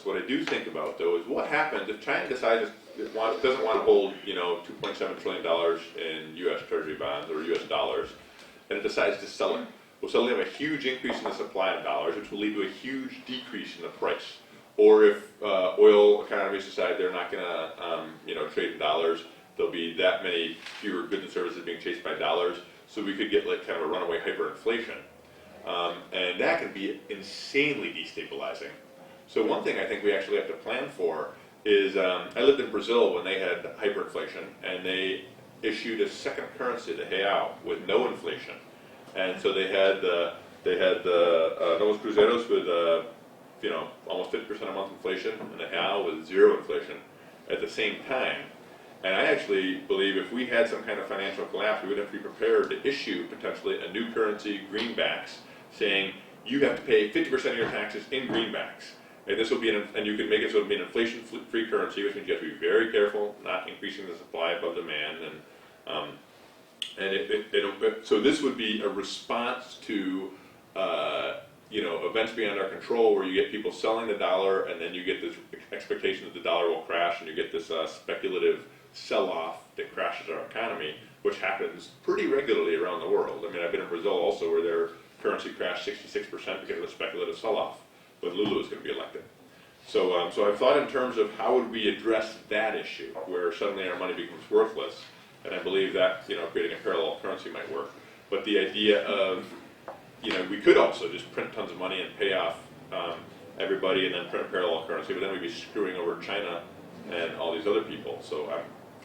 What I do think about though is what happens if China decides it doesn't want to hold, $2.7 trillion in U.S. Treasury bonds or U.S. dollars, and it decides to sell it. We'll suddenly have a huge increase in the supply of dollars, which will lead to a huge decrease in the price. Or if oil economies decide they're not going to, trade in dollars, there'll be that many fewer goods and services being chased by dollars. So we could get like kind of a runaway hyperinflation, and that can be insanely destabilizing. So one thing I think we actually have to plan for is I lived in Brazil when they had hyperinflation, and they issued a second currency, the real, with no inflation. And so they had the Novos Cruzeiros with almost 50% a month inflation, and the real with zero inflation at the same time. And I actually believe if we had some kind of financial collapse, we would have to be prepared to issue potentially a new currency, greenbacks, saying you have to pay 50% of your taxes in greenbacks. And this will be, and you can make it so it'll be an inflation-free currency, which means you have to be very careful, not increasing the supply above demand. So this would be a response to events beyond our control, where you get people selling the dollar, and then you get this expectation that the dollar will crash, and you get this speculative sell-off that crashes our economy, which happens pretty regularly around the world. I mean, I've been in Brazil also, where their currency crashed 66% because of a speculative sell-off, but Lula is going to be elected. So I've thought in terms of how would we address that issue, where suddenly our money becomes worthless, and I believe that creating a parallel currency might work. But the idea of we could also just print tons of money and pay off everybody, and then print a parallel currency, but then we'd be screwing over China and all these other people. So I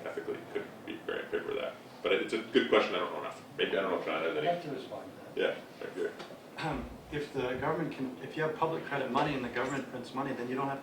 ethically could be very in favor of that. But it's a good question. I don't know enough. Maybe I don't know if John has any. I'd like to respond to that. Yeah, thank you. If the government if you have public credit money and the government prints money, then you don't have